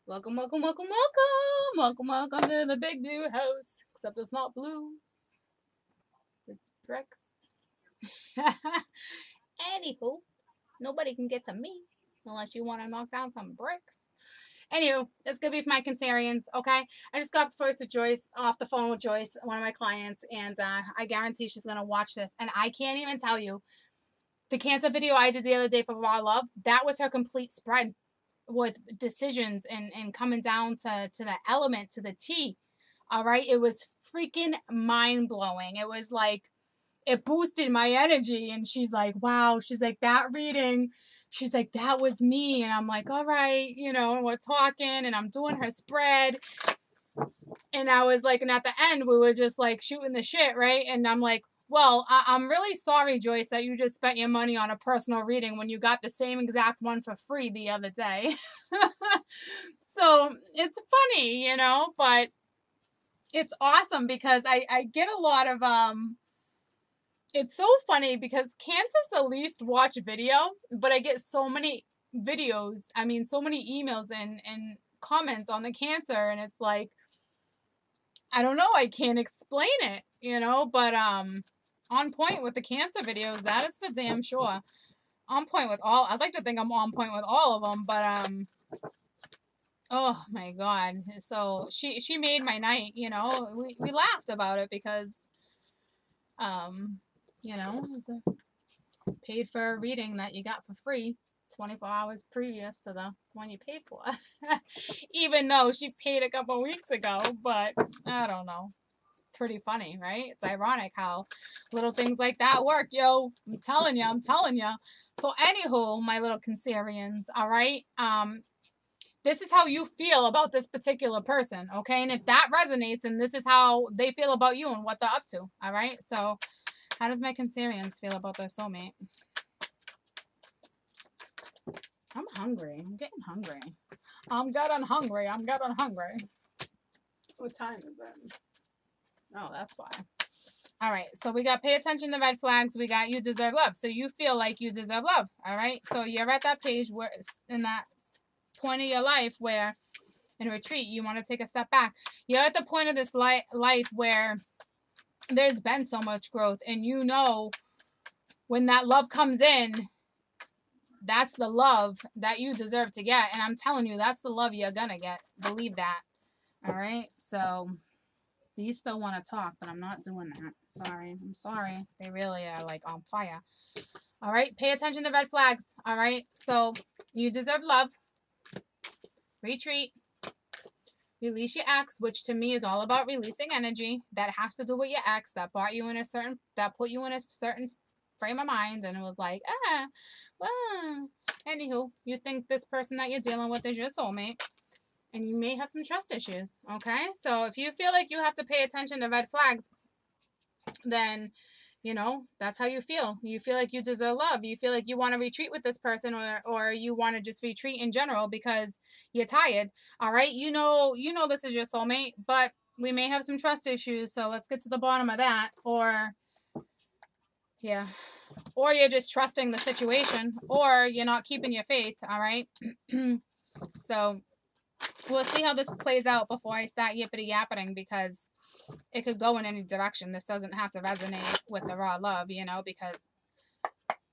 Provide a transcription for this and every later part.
Welcome, welcome, welcome, welcome. Welcome, welcome to the big new house. Except it's not blue, it's bricks. Anywho, nobody can get to me unless you want to knock down some bricks. Anywho, it's gonna be for my Cancerians, okay? I just got off the phone with Joyce, one of my clients, and I guarantee she's gonna watch this. And I can't even tell you, the Cancer video I did the other day for Raw Love, that was her complete spread with decisions and coming down to the element, to the T. All right. It was freaking mind blowing. It was like, it boosted my energy. And she's like, wow. She's like, that reading, she's like, that was me. And I'm like, all right, we're talking and I'm doing her spread. And I was like, and at the end, we were just like shooting the shit, right? And I'm like, well, I'm really sorry, Joyce, that you just spent your money on a personal reading when you got the same exact one for free the other day. So it's funny, but it's awesome because I get a lot of it's so funny because Cancer's the least watched video, but I get so many videos, so many emails and comments on the Cancer, and it's like, I don't know, I can't explain it, but on point with the Cancer videos, that is for damn sure. On point with all, I'd like to think I'm on point with all of them, but oh my god. So she made my night, we laughed about it because it was paid for a reading that you got for free 24 hours previous to the one you paid for. Even though she paid a couple weeks ago, but I don't know. It's pretty funny, right? It's ironic how little things like that work, yo. I'm telling you. So anywho, my little Cancerians, all right? This is how you feel about this particular person, okay? And if that resonates, and this is how they feel about you and what they're up to, all right? So how does my Cancerians feel about their soulmate? I'm hungry. I'm getting hungry. I'm getting hungry. What time is it? Oh, that's why. All right. So we got pay attention to red flags. We got you deserve love. So you feel like you deserve love. All right. So you're at that page where, in that point of your life where, in retreat, you want to take a step back. You're at the point of this life where there's been so much growth, and when that love comes in, that's the love that you deserve to get. And I'm telling you, that's the love you're gonna get. Believe that. All right. So these still want to talk, but I'm not doing that. Sorry. I'm sorry. They really are like on fire. All right. Pay attention to red flags. All right. So you deserve love. Retreat. Release your ex, which to me is all about releasing energy. That has to do with your ex that put you in a certain frame of mind, and it was like, well, anywho, you think this person that you're dealing with is your soulmate, and you may have some trust issues, okay? So if you feel like you have to pay attention to red flags, then, that's how you feel. You feel like you deserve love. You feel like you want to retreat with this person, or you want to just retreat in general because you're tired, all right? You know this is your soulmate, but we may have some trust issues, so let's get to the bottom of that. Or you're just trusting the situation, or you're not keeping your faith, all right? So we'll see how this plays out before I start yippity-yappeting, because it could go in any direction. This doesn't have to resonate with the raw love, because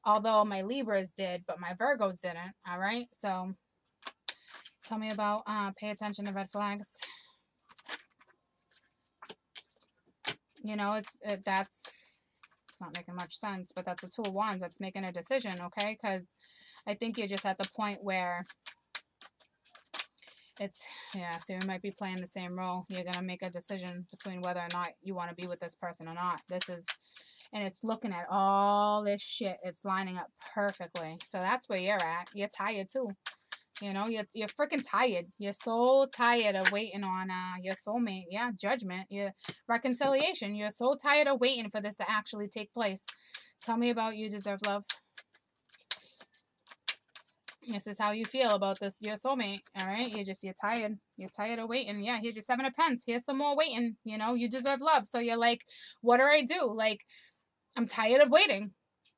although my Libras did, but my Virgos didn't, all right? So tell me about pay attention to red flags. It's not making much sense, but that's a Two of Wands. That's making a decision, okay? Because I think you're just at the point where so we might be playing the same role. You're going to make a decision between whether or not you want to be with this person or not. And it's looking at all this shit. It's lining up perfectly. So that's where you're at. You're tired too. You're freaking tired. You're so tired of waiting on your soulmate. Yeah, judgment. Your reconciliation. You're so tired of waiting for this to actually take place. Tell me about you deserve love. This is how you feel about this, your soulmate, all right? You're tired. You're tired of waiting. Yeah, here's your Seven of Pence. Here's some more waiting. You deserve love. So you're like, what do I do? Like, I'm tired of waiting.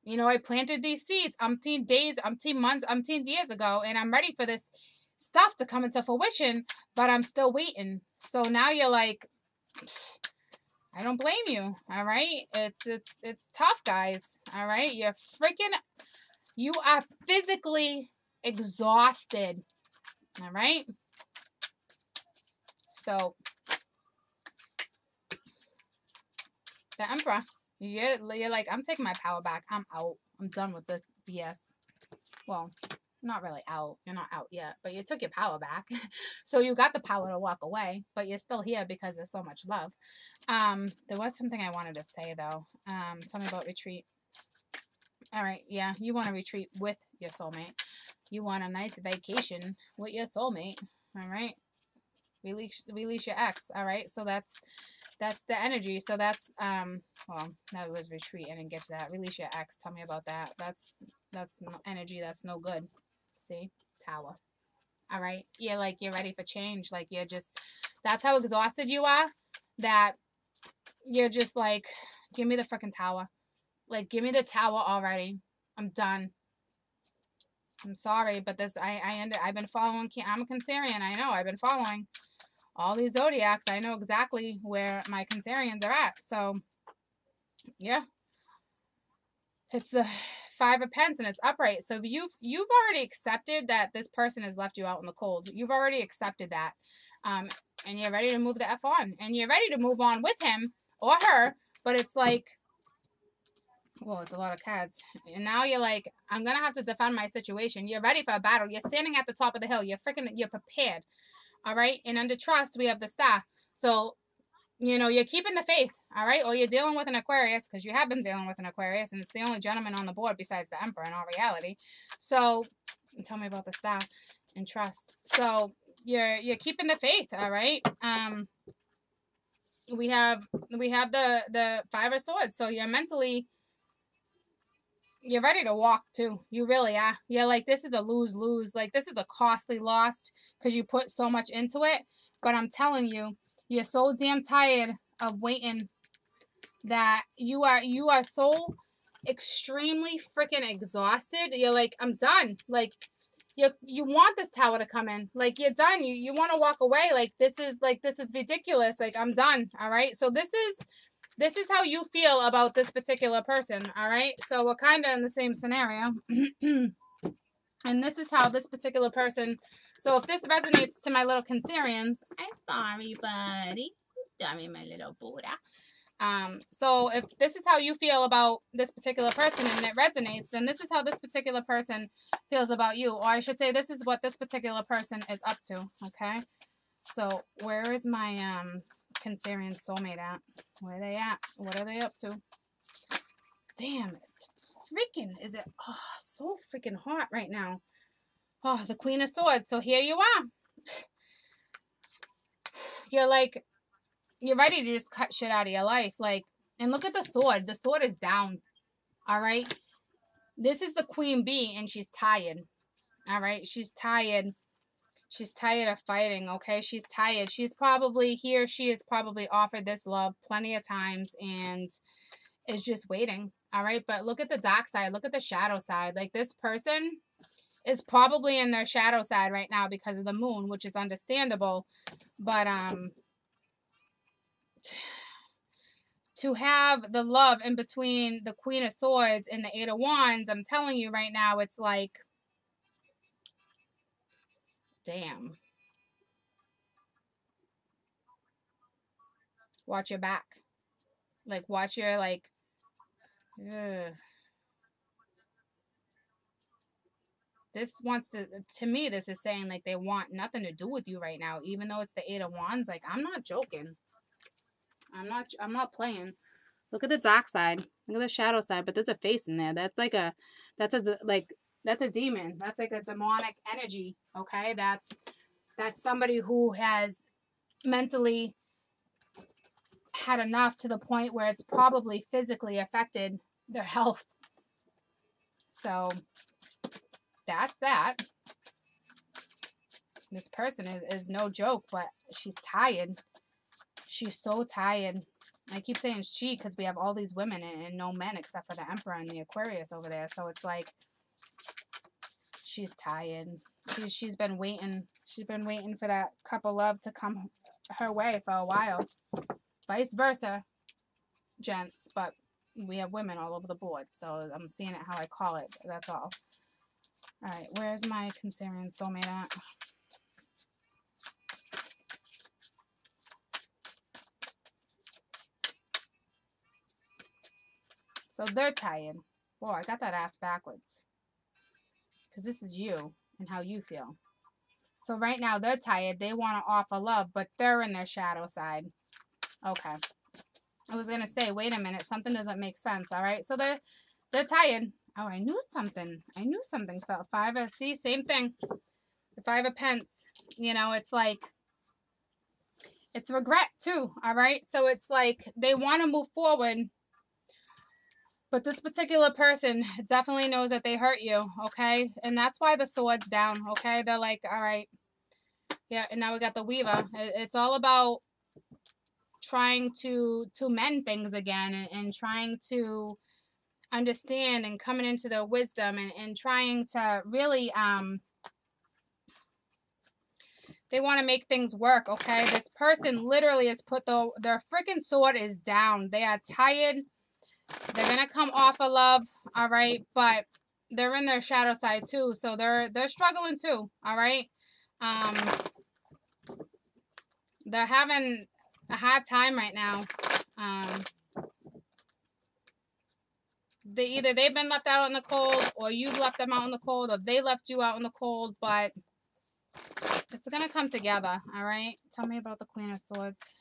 I planted these seeds umpteen days, umpteen months, umpteen years ago, and I'm ready for this stuff to come into fruition, but I'm still waiting. So now you're like, I don't blame you. All right. It's tough, guys. All right. You are physically exhausted. All right. So the Emperor, you're like, I'm taking my power back. I'm out. I'm done with this BS. Well, not really out. You're not out yet, but you took your power back. So you got the power to walk away, but you're still here because there's so much love. There was something I wanted to say though. Tell me about retreat. All right, yeah, you want to retreat with your soulmate. You want a nice vacation with your soulmate. All right, release your ex. All right, so that's the energy. So that's well, that was retreat. I didn't get to that. Release your ex. Tell me about that. That's no energy. That's no good. See, Tower. All right, you're ready for change. Like you're just, that's how exhausted you are. That you're just like, give me the freaking Tower. Like, give me the Tower already. I'm done. I'm sorry, but this I've been following. I'm a Cancerian. I know. I've been following all these zodiacs. I know exactly where my Cancerians are at. So, yeah, it's the Five of Pence and it's upright. So you've already accepted that this person has left you out in the cold. You've already accepted that, and you're ready to move the F on, and you're ready to move on with him or her. But it's like, well, it's a lot of cards. And now you're like, I'm going to have to defend my situation. You're ready for a battle. You're standing at the top of the hill. You're prepared. All right. And under trust, we have the Star. So, you're keeping the faith. All right. Or you're dealing with an Aquarius, because you have been dealing with an Aquarius. And it's the only gentleman on the board besides the Emperor in all reality. So, tell me about the Star and trust. So, you're keeping the faith. All right. We have the Five of Swords. So, you're ready to walk too. You really are. You're like, this is a lose-lose. Like, this is a costly loss because you put so much into it. But I'm telling you, you're so damn tired of waiting that you are so extremely freaking exhausted. You're like, I'm done. Like, you want this Tower to come in. Like, you're done. You want to walk away. Like, this is ridiculous. Like, I'm done. All right. So this is how you feel about this particular person, all right? So we're kind of in the same scenario. And this is how this particular person... So if this resonates to my little Cancerians... I'm sorry, buddy. Sorry, my little Buddha. So if this is how you feel about this particular person and it resonates, then this is how this particular person feels about you. Or I should say, this is what this particular person is up to, okay? So where is my Cancerian soulmate at? Where are they at? What are they up to? Damn, it's freaking, is it so freaking hot right now. Oh, the Queen of Swords. So here you are. You're like, you're ready to just cut shit out of your life. Like, and look at the sword. The sword is down. All right. This is the Queen Bee and she's tired. All right. She's tired. She's tired of fighting, okay? She's tired. She has probably offered this love plenty of times and is just waiting, all right? But look at the dark side. Look at the shadow side. Like, this person is probably in their shadow side right now because of the moon, which is understandable. But to have the love in between the Queen of Swords and the Eight of Wands, I'm telling you right now, it's like, damn. Watch your back. Like, watch your, like, ugh. This wants to me, this is saying, like, they want nothing to do with you right now, even though it's the Eight of Wands. Like, I'm not joking. I'm not playing. Look at the dark side. Look at the shadow side, but there's a face in there. That's a demon. That's like a demonic energy, okay? That's somebody who has mentally had enough to the point where it's probably physically affected their health. So that's that. This person is no joke, but she's tired. She's so tired. I keep saying she because we have all these women and no men except for the Emperor and the Aquarius over there. So it's like she's tired. She's been waiting. She's been waiting for that cup of love to come her way for a while. Vice versa, gents, but we have women all over the board, so I'm seeing it how I call it. That's all. All right, where's my Cancerian soulmate at? So they're tired. Whoa, I got that ass backwards. Because this is you and how you feel. So right now they're tired. They want to offer love, but they're in their shadow side. Okay. I was going to say, wait a minute. Something doesn't make sense. All right. So they're tired. Oh, I knew something. I knew something felt. See, same thing. The 5 of Pence. You know, it's like, it's regret too. All right. So it's like they want to move forward. But this particular person definitely knows that they hurt you, okay? And that's why the sword's down, okay? They're like, all right. Yeah, and now we got the Weaver. It's all about trying to mend things again and trying to understand and coming into their wisdom and trying to really, they want to make things work, okay? This person literally has put their freaking sword is down. They are tired. They're going to come off of love, all right? But they're in their shadow side too, so they're struggling too, all right? They're having a hard time right now. They've been left out in the cold, or you've left them out in the cold, or they left you out in the cold, but it's going to come together, all right? Tell me about the Queen of Swords.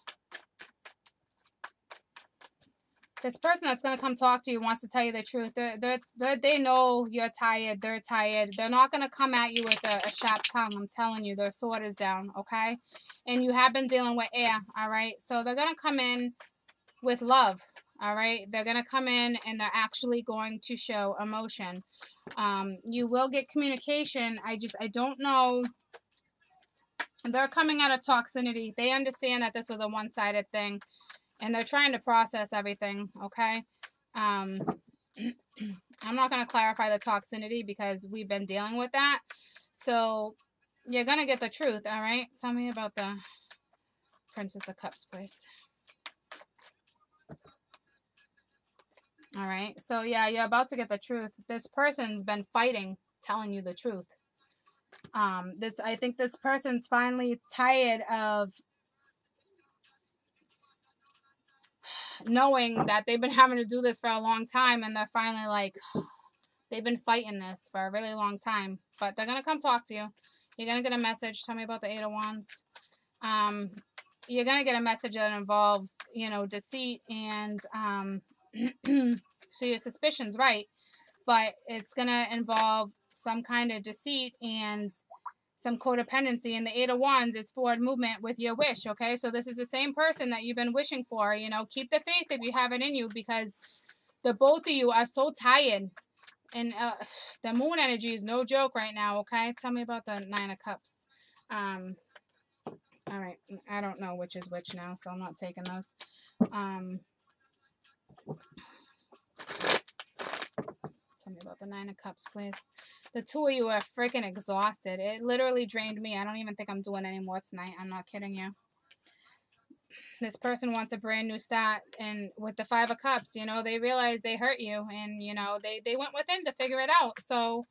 This person that's going to come talk to you wants to tell you the truth. They know you're tired. They're tired. They're not going to come at you with a sharp tongue. I'm telling you, their sword is down, okay? And you have been dealing with air, all right? So they're going to come in with love, all right? They're going to come in and they're actually going to show emotion. You will get communication. I don't know. They're coming out of toxicity. They understand that this was a one-sided thing. And they're trying to process everything, okay? I'm not going to clarify the toxicity because we've been dealing with that. So you're going to get the truth, all right? Tell me about the Princess of Cups, please. All right. So, yeah, you're about to get the truth. This person's been fighting, telling you the truth. I think this person's finally tired of knowing that they've been having to do this for a long time, and they're finally like, they've been fighting this for a really long time, but they're going to come talk to you. You're going to get a message. Tell me about the 8 of Wands. You're going to get a message that involves, you know, deceit and, so your suspicion's right, but it's going to involve some kind of deceit and some codependency. And the 8 of Wands is forward movement with your wish, okay? So this is the same person that you've been wishing for, you know. Keep the faith if you have it in you, because the both of you are so tired. And the moon energy is no joke right now, okay? Tell me about the 9 of Cups. All right. I don't know which is which now, so I'm not taking those. Tell me about the 9 of Cups, please. The two of you are freaking exhausted. It literally drained me. I don't even think I'm doing any more tonight. I'm not kidding you. This person wants a brand new start, and with the 5 of Cups, you know, they realize they hurt you, and, you know, they went within to figure it out. So,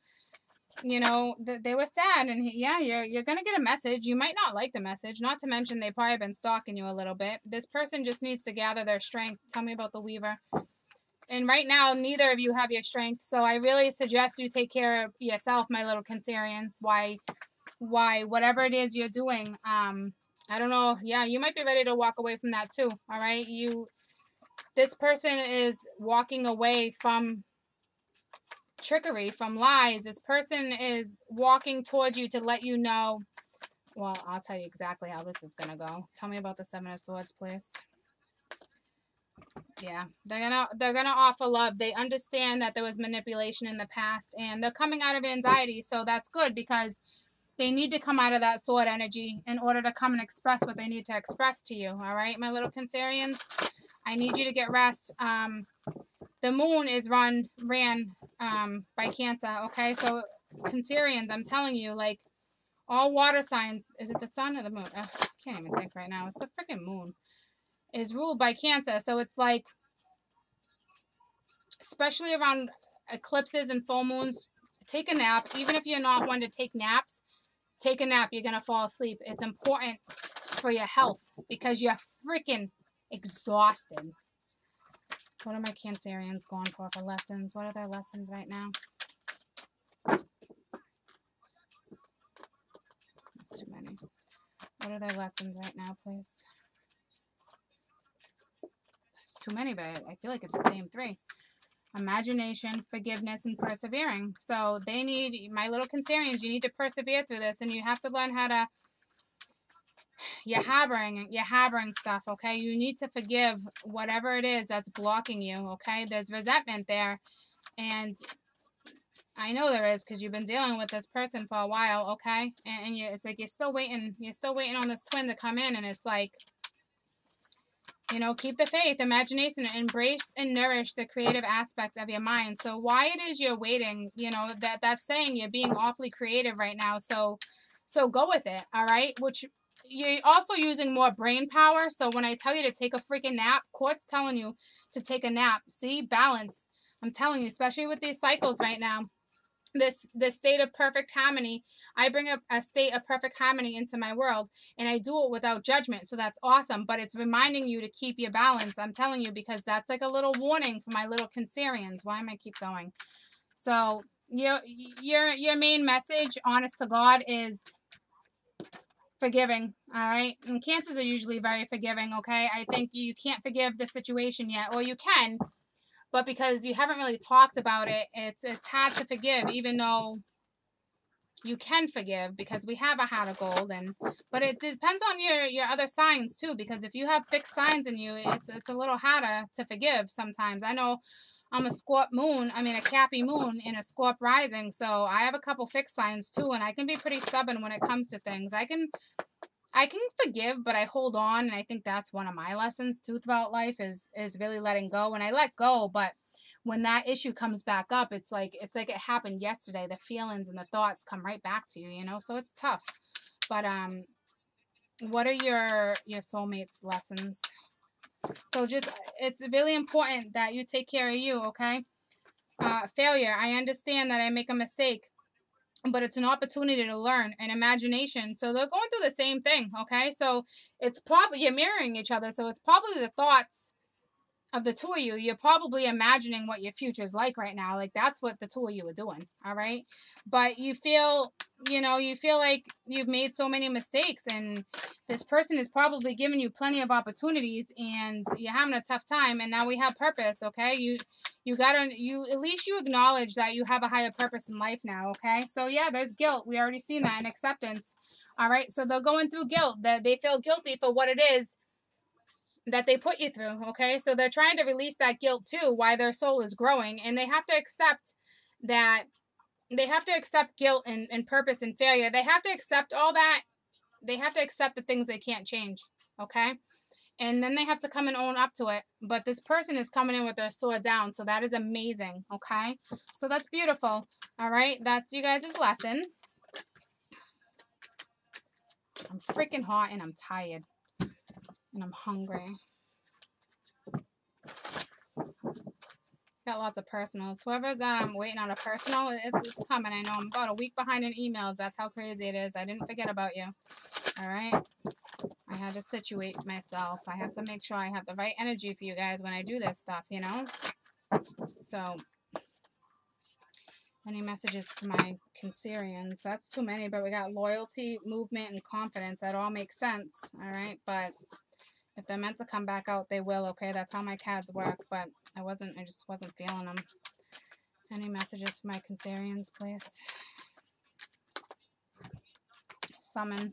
you know, they were sad, and yeah, you're going to get a message. You might not like the message, not to mention they've probably been stalking you a little bit. This person just needs to gather their strength. Tell me about the Weaver. And right now, neither of you have your strength. So I really suggest you take care of yourself, my little Cancerians. Why, whatever it is you're doing, I don't know. Yeah, you might be ready to walk away from that too. All right. This person is walking away from trickery, from lies. This person is walking towards you to let you know. Well, I'll tell you exactly how this is going to go. Tell me about the 7 of Swords, please. Yeah, they're gonna offer love. They understand that there was manipulation in the past, and they're coming out of anxiety. So that's good, because they need to come out of that sword energy in order to come and express what they need to express to you. All right, my little Cancerians, I need you to get rest. The moon is ran by Cancer. Okay, so Cancerians, I'm telling you, like, all water signs, is it the sun or the moon? Ugh, I can't even think right now. It's the freaking moon. Is ruled by Cancer. So it's like, especially around eclipses and full moons, take a nap. Even if you're not one to take naps, take a nap. You're going to fall asleep. It's important for your health because you're freaking exhausted. What are my Cancerians going for lessons? What are their lessons right now? That's too many. What are their lessons right now, please? It's too many, but I feel like it's the same three. Imagination, forgiveness, and persevering. So they need, my little Cancerians, you need to persevere through this, and you have to learn how to, you're harboring stuff, okay? You need to forgive whatever it is that's blocking you, okay? There's resentment there, and I know there is because you've been dealing with this person for a while, okay? And it's like you're still waiting on this twin to come in, and it's like, you know, keep the faith, imagination, embrace and nourish the creative aspect of your mind. So why it is you're waiting, you know, that's saying you're being awfully creative right now. So go with it, all right? Which you're also using more brain power. So when I tell you to take a freaking nap, Court's telling you to take a nap. See, balance. I'm telling you, especially with these cycles right now. This state of perfect harmony, I bring a state of perfect harmony into my world, and I do it without judgment. So that's awesome, but it's reminding you to keep your balance. I'm telling you, because that's like a little warning for my little Cancerians. Why am I keep going? So your main message, honest to God, is forgiving. All right, and Cancers are usually very forgiving. Okay, I think you can't forgive the situation yet, or you can, but because you haven't really talked about it, it's hard to forgive, even though you can forgive, because we have a heart of gold. But it depends on your other signs too, because if you have fixed signs in you, it's a little harder to forgive sometimes. I know I'm a Cappy moon in a Scorp rising, so I have a couple fixed signs too, and I can be pretty stubborn when it comes to things. I can forgive, but I hold on, and I think that's one of my lessons too throughout life is really letting go. And I let go, but when that issue comes back up, it's like it happened yesterday. The feelings and the thoughts come right back to you, you know? So it's tough. But what are your soulmates' lessons? So just, it's really important that you take care of you, okay? Failure. I understand that I make a mistake, but it's an opportunity to learn, and imagination. So they're going through the same thing, okay? So it's probably, you're mirroring each other. So it's probably the thoughts of the two of you. You're probably imagining what your future is like right now. Like, that's what the two of you are doing, all right? But you feel like you've made so many mistakes, and this person is probably giving you plenty of opportunities, and you're having a tough time. And now we have purpose, okay? At least you acknowledge that you have a higher purpose in life now, okay? So yeah, there's guilt. We already seen that, and acceptance. All right, so they're going through guilt. That they feel guilty for what it is that they put you through, okay? So they're trying to release that guilt too, why their soul is growing, and they have to accept that. They have to accept guilt and purpose and failure. They have to accept all that. They have to accept the things they can't change, okay? And then they have to come and own up to it. But this person is coming in with their sword down, so that is amazing, okay? So that's beautiful. All right, that's you guys' lesson. I'm freaking hot, and I'm tired, and I'm hungry. Got lots of personals. Whoever's waiting on a personal, it's coming. I know I'm about a week behind in emails. That's how crazy it is. I didn't forget about you. All right. I had to situate myself. I have to make sure I have the right energy for you guys when I do this stuff, you know? So, any messages for my Cancerians? That's too many, but we got loyalty, movement, and confidence. That all makes sense. All right. But if they're meant to come back out, they will, okay? That's how my cards work, but I just wasn't feeling them. Any messages for my Cancerians, please? Summon.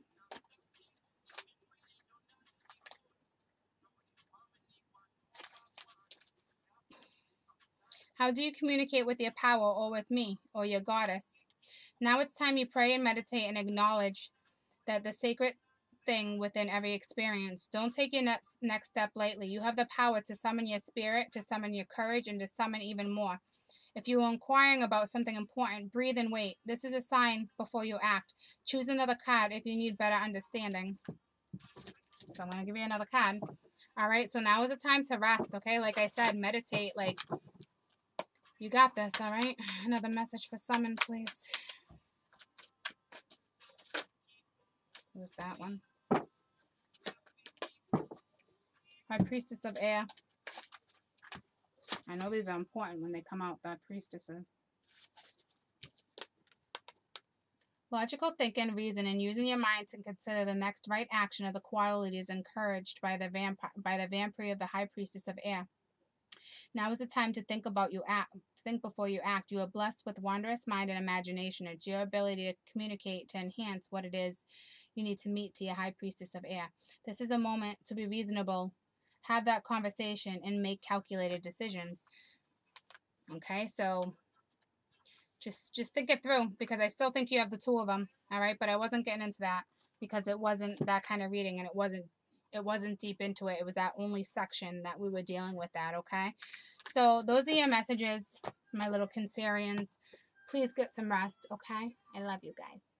How do you communicate with your power, or with me, or your goddess? Now it's time you pray and meditate and acknowledge that the sacred thing within every experience. Don't take your next step lightly. You have the power to summon your spirit, to summon your courage, and to summon even more. If you are inquiring about something important, breathe and wait. This is a sign before you act. Choose another card if you need better understanding. So I'm going to give you another card. All right, so now is the time to rest, okay? Like I said, meditate. Like, you got this, all right? Another message for summon, please. What was that one? High Priestess of Air. I know these are important when they come out, the priestesses. Logical thinking, reason, and using your mind to consider the next right action are the qualities encouraged by the vampire of the High Priestess of Air. Now is the time to think before you act. You are blessed with wondrous mind and imagination. It's your ability to communicate to enhance what it is you need to meet to your High Priestess of Air. This is a moment to be reasonable, have that conversation, and make calculated decisions. Okay, so just think it through, because I still think you have the two of them. All right, but I wasn't getting into that because it wasn't that kind of reading, and it wasn't deep into it. It was that only section that we were dealing with that. Okay, so those are your messages, my little Cancerians. Please get some rest. Okay, I love you guys.